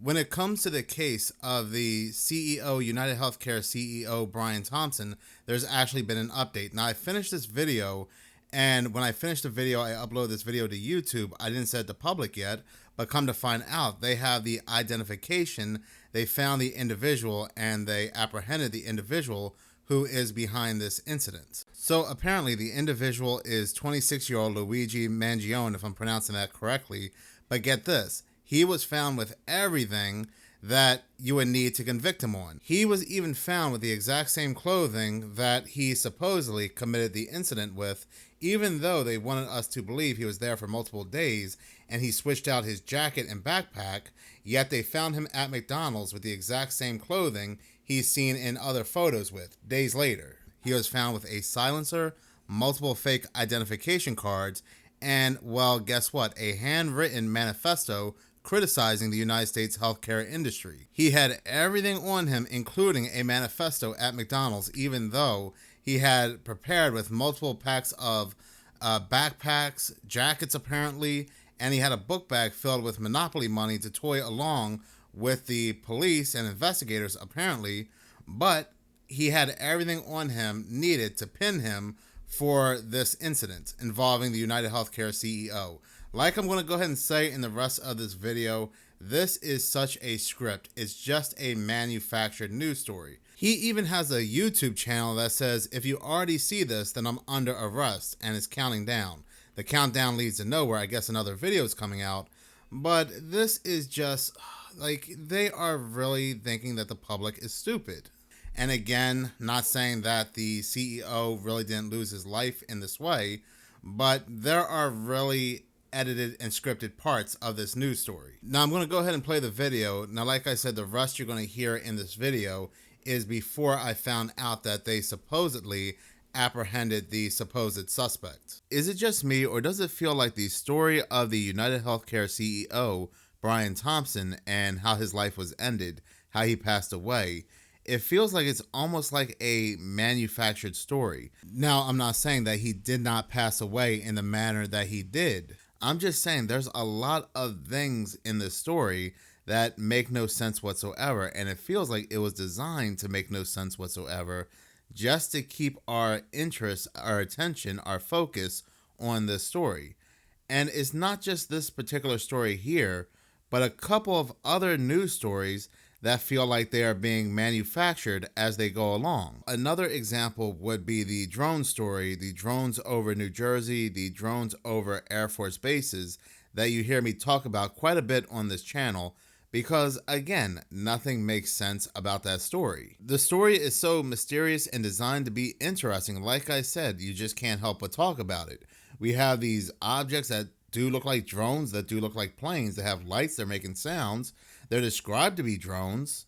when it comes to the case of the CEO, United Healthcare CEO, Brian Thompson, there's actually been an update. Now, I finished this video, and when I finished the video, I uploaded this video to YouTube. I didn't set it to public yet, but come to find out, they have the identification. They found the individual, and they apprehended the individual who is behind this incident. So apparently, the individual is 26-year-old Luigi Mangione, if I'm pronouncing that correctly. But get this, he was found with everything that you would need to convict him on. He was even found with the exact same clothing that he supposedly committed the incident with, even though they wanted us to believe he was there for multiple days and he switched out his jacket and backpack, yet they found him at McDonald's with the exact same clothing he's seen in other photos with. Days later, he was found with a silencer, multiple fake identification cards, and, well, guess what? A handwritten manifesto criticizing the United States healthcare industry. He had everything on him, including a manifesto at McDonald's, even though he had prepared with multiple packs of backpacks, jackets apparently, and he had a book bag filled with Monopoly money to toy along with the police and investigators apparently, but he had everything on him needed to pin him for this incident involving the United Healthcare CEO. Like I'm going to go ahead and say in the rest of this video, this is such a script. It's just a manufactured news story. He even has a YouTube channel that says, if you already see this, then I'm under arrest, and it's counting down. The countdown leads to nowhere. I guess another video is coming out. But this is just, like, they are really thinking that the public is stupid. And again, not saying that the CEO really didn't lose his life in this way, but there are really edited and scripted parts of this news story. Now I'm going to go ahead and play the video. Now, like I said, the rest you're going to hear in this video is before I found out that they supposedly apprehended the supposed suspect. Is it just me, or does it feel like the story of the United Healthcare CEO, Brian Thompson, and how his life was ended, how he passed away, it feels like it's almost like a manufactured story. Now, I'm not saying that he did not pass away in the manner that he did. I'm just saying there's a lot of things in this story that make no sense whatsoever, and it feels like it was designed to make no sense whatsoever just to keep our interest, our attention, our focus on this story. And it's not just this particular story here, but a couple of other news stories that feel like they are being manufactured as they go along. Another example would be the drone story, the drones over New Jersey, the drones over Air Force bases that you hear me talk about quite a bit on this channel because, again, nothing makes sense about that story. The story is so mysterious and designed to be interesting. Like I said, you just can't help but talk about it. We have these objects that do look like drones, that do look like planes, that have lights, they're making sounds. They're described to be drones,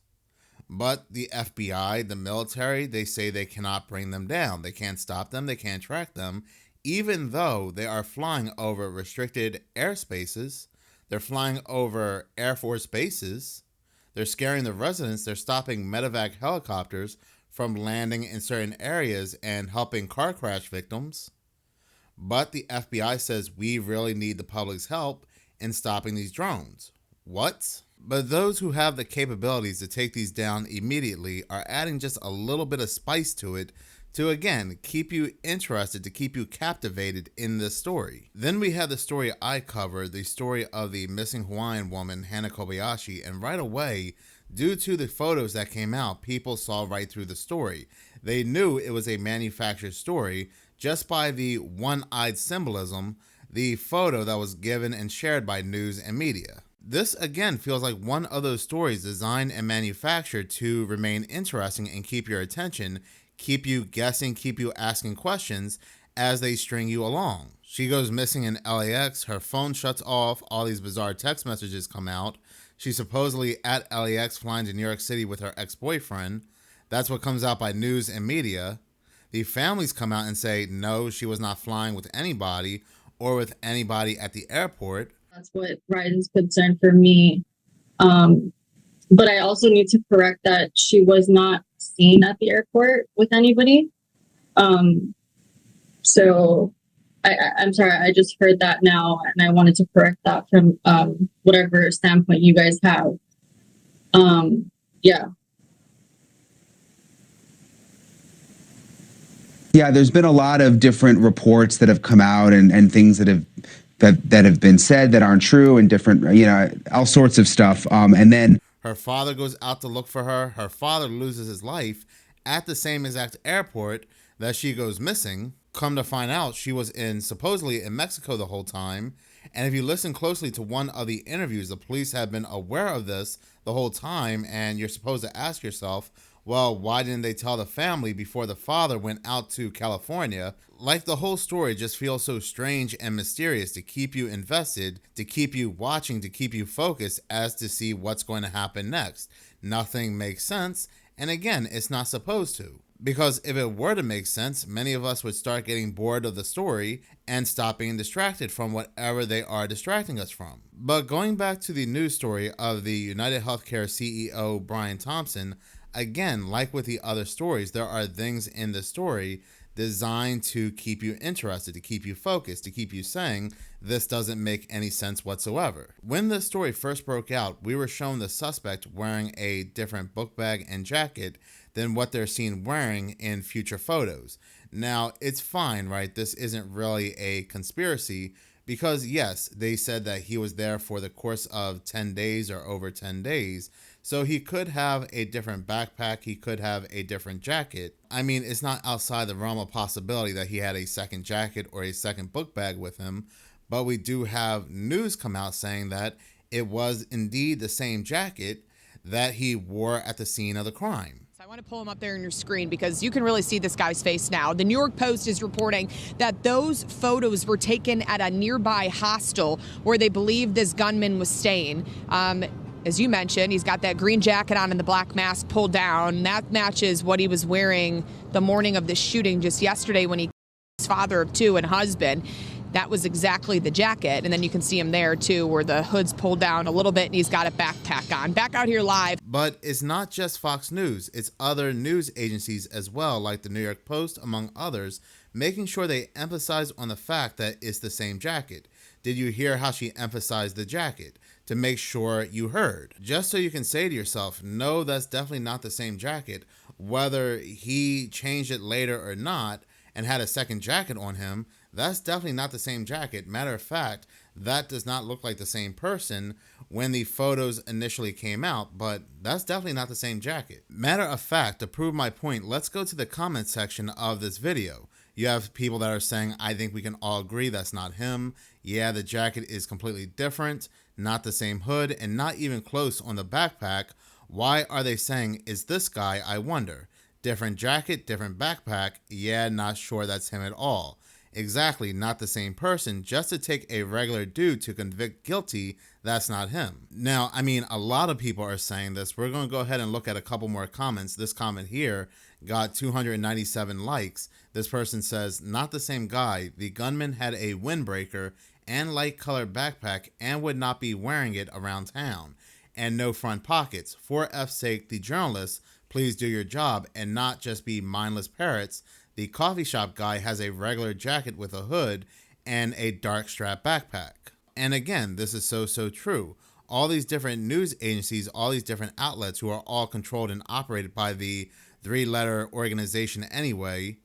but the FBI, the military, they say they cannot bring them down. They can't stop them. They can't track them, even though they are flying over restricted airspaces. They're flying over Air Force bases. They're scaring the residents. They're stopping medevac helicopters from landing in certain areas and helping car crash victims. But the FBI says we really need the public's help in stopping these drones. What? But those who have the capabilities to take these down immediately are adding just a little bit of spice to it to, again, keep you interested, to keep you captivated in this story. Then we have the story I covered, the story of the missing Hawaiian woman, Hana Kobayashi, and right away, due to the photos that came out, people saw right through the story. They knew it was a manufactured story just by the one-eyed symbolism, the photo that was given and shared by news and media. This, again, feels like one of those stories designed and manufactured to remain interesting and keep your attention, keep you guessing, keep you asking questions as they string you along. She goes missing in LAX, her phone shuts off, all these bizarre text messages come out. She's supposedly at LAX flying to New York City with her ex-boyfriend. That's what comes out by news and media. The families come out and say, no, she was not flying with anybody or with anybody at the airport. That's what Ryan's concern for me. But I also need to correct that she was not seen at the airport with anybody. So I'm sorry, I just heard that now, and I wanted to correct that from whatever standpoint you guys have. Yeah. Yeah, there's been a lot of different reports that have come out and things that have been said that aren't true and different, all sorts of stuff. And then Her father goes out to look for her. Her father loses his life at the same exact airport that she goes missing. Come to find out, she was supposedly in Mexico the whole time. And if you listen closely to one of the interviews, the police have been aware of this the whole time. And you're supposed to ask yourself, well, why didn't they tell the family before the father went out to California? Like, the whole story just feels so strange and mysterious to keep you invested, to keep you watching, to keep you focused as to see what's going to happen next. Nothing makes sense, and again, it's not supposed to. Because if it were to make sense, many of us would start getting bored of the story and stop being distracted from whatever they are distracting us from. But going back to the news story of the United Healthcare CEO Brian Thompson, again, like with the other stories, there are things in the story designed to keep you interested, to keep you focused, to keep you saying, this doesn't make any sense whatsoever. When the story first broke out, we were shown the suspect wearing a different book bag and jacket than what they're seen wearing in future photos. Now, it's fine, right? This isn't really a conspiracy because, yes, they said that he was there for the course of 10 days or over 10 days. So he could have a different backpack. He could have a different jacket. I mean, it's not outside the realm of possibility that he had a second jacket or a second book bag with him. But we do have news come out saying that it was indeed the same jacket that he wore at the scene of the crime. I want to pull him up there on your screen because you can really see this guy's face now. The New York Post is reporting that those photos were taken at a nearby hostel where they believe this gunman was staying. As you mentioned, he's got that green jacket on and the black mask pulled down. That matches what he was wearing the morning of the shooting just yesterday when he was his father of two and husband. That was exactly the jacket. And then you can see him there, too, where the hood's pulled down a little bit and he's got a backpack on. Back out here live. But it's not just Fox News. It's other news agencies as well, like the New York Post, among others, making sure they emphasize on the fact that it's the same jacket. Did you hear how she emphasized the jacket? To make sure you heard. Just so you can say to yourself, no, that's definitely not the same jacket. Whether he changed it later or not and had a second jacket on him, that's definitely not the same jacket. Matter of fact, that does not look like the same person when the photos initially came out, but that's definitely not the same jacket. Matter of fact, to prove my point, let's go to the comment section of this video. You have people that are saying, I think we can all agree that's not him. Yeah, the jacket is completely different, not the same hood, and not even close on the backpack. Why are they saying, is this guy, I wonder? Different jacket, different backpack. Yeah, not sure that's him at all. Exactly, not the same person. Just to take a regular dude to convict guilty, that's not him. Now, I mean, a lot of people are saying this. We're going to go ahead and look at a couple more comments. This comment here got 297 likes. This person says, not the same guy. The gunman had a windbreaker and light colored backpack and would not be wearing it around town. And no front pockets. For F's sake, the journalists, please do your job and not just be mindless parrots. The coffee shop guy has a regular jacket with a hood and a dark strap backpack. And again, this is so true. All these different news agencies, all these different outlets who are all controlled and operated by the three-letter organization anyway,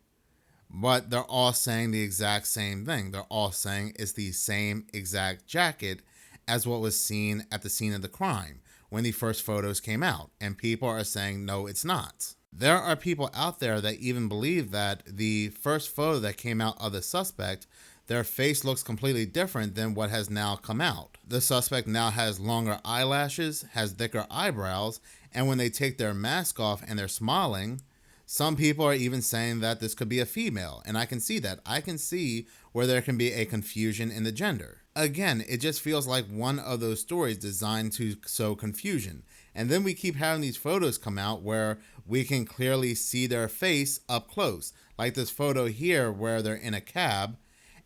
but they're all saying the exact same thing. They're all saying it's the same exact jacket as what was seen at the scene of the crime when the first photos came out. And people are saying, no, it's not. There are people out there that even believe that the first photo that came out of the suspect, their face looks completely different than what has now come out. The suspect now has longer eyelashes, has thicker eyebrows, and when they take their mask off and they're smiling, some people are even saying that this could be a female, and I can see that. I can see where there can be a confusion in the gender. Again, it just feels like one of those stories designed to sow confusion. And then we keep having these photos come out where we can clearly see their face up close. Like this photo here where they're in a cab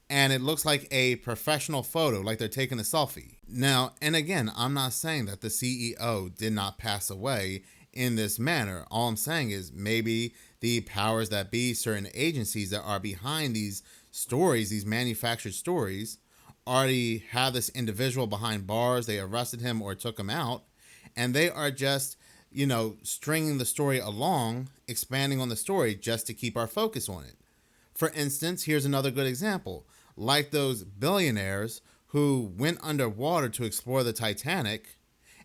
and it looks like a professional photo, like they're taking a selfie. Now, and again, I'm not saying that the CEO did not pass away in this manner. All I'm saying is maybe the powers that be, certain agencies that are behind these stories, these manufactured stories, already have this individual behind bars. They arrested him or took him out. and they are just, stringing the story along, expanding on the story just to keep our focus on it. For instance, here's another good example. Like those billionaires who went underwater to explore the Titanic,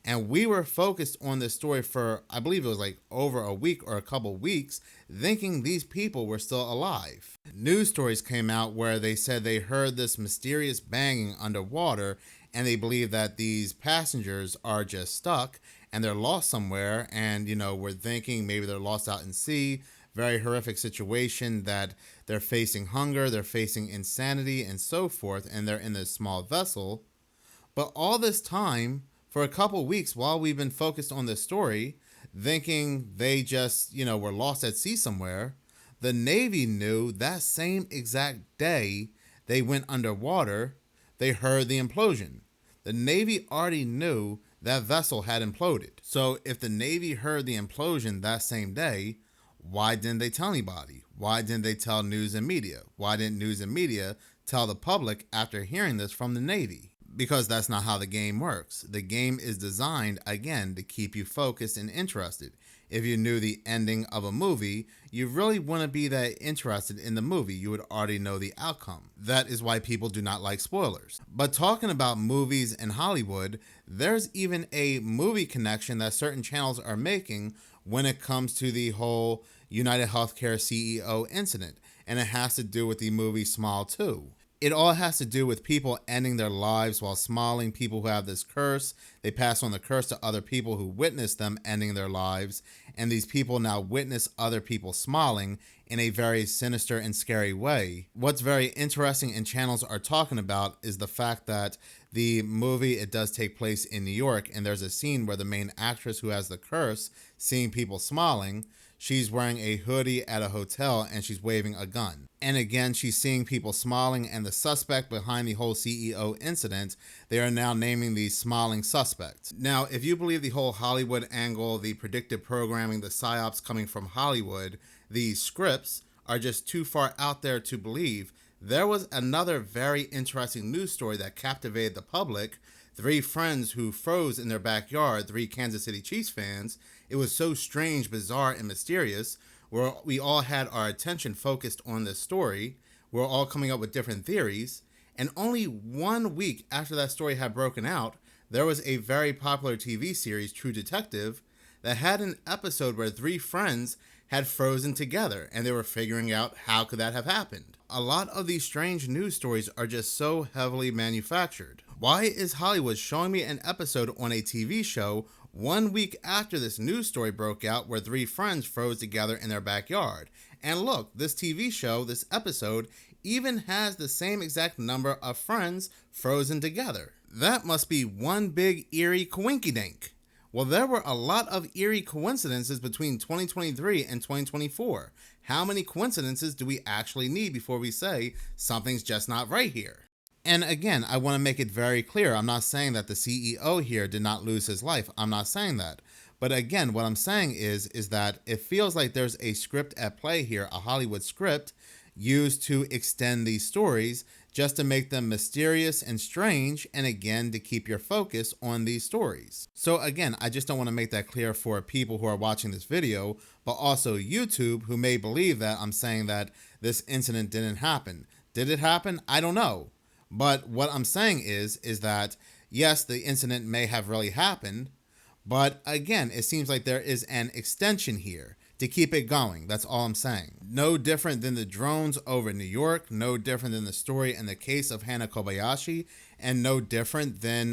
and we were focused on this story for, I believe it was like over a week or a couple weeks, thinking these people were still alive. News stories came out where they said they heard this mysterious banging underwater, and they believe that these passengers are just stuck and they're lost somewhere, and we're thinking maybe they're lost out in sea. Very horrific situation, that they're facing hunger, they're facing insanity and so forth, and they're in this small vessel. But all this time, for a couple weeks while we've been focused on this story, thinking they just, were lost at sea somewhere, the Navy knew that same exact day they went underwater, they heard the implosion. The Navy already knew that vessel had imploded. So if the Navy heard the implosion that same day, why didn't they tell anybody? Why didn't they tell news and media? Why didn't news and media tell the public after hearing this from the Navy? Because that's not how the game works. The game is designed, again, to keep you focused and interested. If you knew the ending of a movie, you really wouldn't be that interested in the movie. You would already know the outcome. That is why people do not like spoilers. But talking about movies in Hollywood, there's even a movie connection that certain channels are making when it comes to the whole United Healthcare CEO incident. And it has to do with the movie Smile 2. It all has to do with people ending their lives while smiling, people who have this curse. They pass on the curse to other people who witness them ending their lives, and these people now witness other people smiling in a very sinister and scary way. What's very interesting and channels are talking about is the fact that the movie, it does take place in New York, and there's a scene where the main actress who has the curse, seeing people smiling, she's wearing a hoodie at a hotel and she's waving a gun. And again, she's seeing people smiling, and the suspect behind the whole CEO incident, they are now naming the smiling suspect. Now, if you believe the whole Hollywood angle, the predictive programming, the psyops coming from Hollywood, these scripts are just too far out there to believe, there was another very interesting news story that captivated the public. 3 friends who froze in their backyard, 3 Kansas City Chiefs fans. It was so strange, bizarre, and mysterious, where we all had our attention focused on this story. We're all coming up with different theories. And only 1 week after that story had broken out, there was a very popular TV series, True Detective, that had an episode where 3 friends had frozen together, and they were figuring out how could that have happened. A lot of these strange news stories are just so heavily manufactured. Why is Hollywood showing me an episode on a TV show 1 week after this news story broke out where 3 friends froze together in their backyard? And look, this TV show, this episode, even has the same exact number of friends frozen together. That must be one big eerie coinkydink. Well, there were a lot of eerie coincidences between 2023 and 2024. How many coincidences do we actually need before we say something's just not right here? And again, I want to make it very clear. I'm not saying that the CEO here did not lose his life. I'm not saying that. But again, what I'm saying is that it feels like there's a script at play here, a Hollywood script used to extend these stories just to make them mysterious and strange, and again, to keep your focus on these stories. So again, I just don't want to make that clear for people who are watching this video, but also YouTube, who may believe that I'm saying that this incident didn't happen. Did it happen? I don't know. But what I'm saying is that yes, the incident may have really happened, but again, it seems like there is an extension here to keep it going. That's all I'm saying. No different than the drones over New York, no different than the story in the case of Hannah Kobayashi, and no different than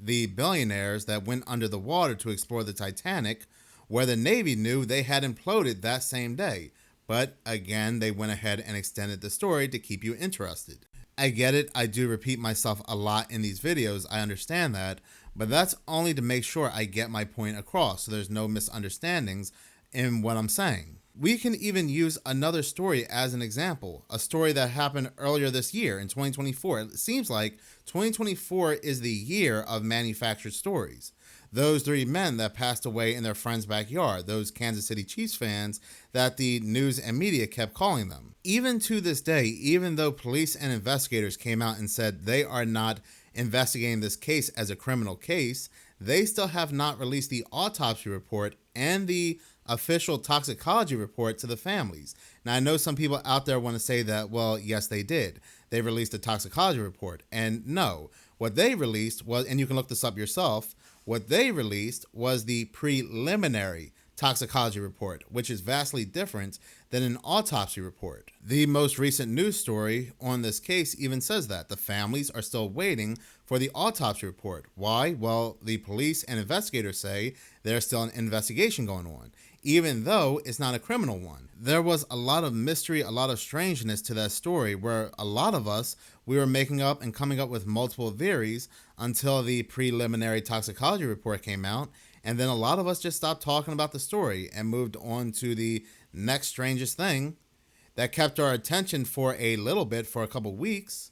the billionaires that went under the water to explore the Titanic, where the Navy knew they had imploded that same day. But again, they went ahead and extended the story to keep you interested. I get it. I do repeat myself a lot in these videos. I understand that, but that's only to make sure I get my point across so there's no misunderstandings in what I'm saying. We can even use another story as an example, a story that happened earlier this year in 2024. It seems like 2024 is the year of manufactured stories. Those 3 men that passed away in their friend's backyard, those Kansas City Chiefs fans that the news and media kept calling them. Even to this day, even though police and investigators came out and said they are not investigating this case as a criminal case, they still have not released the autopsy report and the official toxicology report to the families. Now, I know some people out there want to say that, well, yes, they did. They released a toxicology report. And no, what they released was, and you can look this up yourself, what they released was the preliminary toxicology report, which is vastly different than an autopsy report. The most recent news story on this case even says that the families are still waiting for the autopsy report. Why? Well, the police and investigators say there's still an investigation going on, even though it's not a criminal one. There was a lot of mystery, a lot of strangeness to that story, where a lot of us, we were making up and coming up with multiple theories until the preliminary toxicology report came out. And then a lot of us just stopped talking about the story and moved on to the next strangest thing that kept our attention for a little bit, for a couple weeks,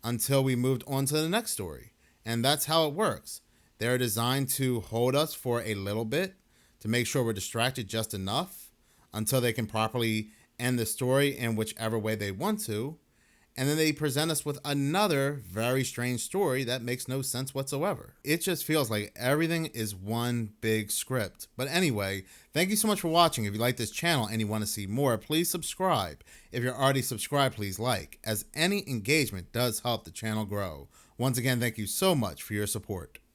until we moved on to the next story. And that's how it works. They're designed to hold us for a little bit, to make sure we're distracted just enough until they can properly end the story in whichever way they want to. And then they present us with another very strange story that makes no sense whatsoever. It just feels like everything is one big script. But anyway, thank you so much for watching. If you like this channel and you want to see more, please subscribe. If you're already subscribed, please like, as any engagement does help the channel grow. Once again, thank you so much for your support.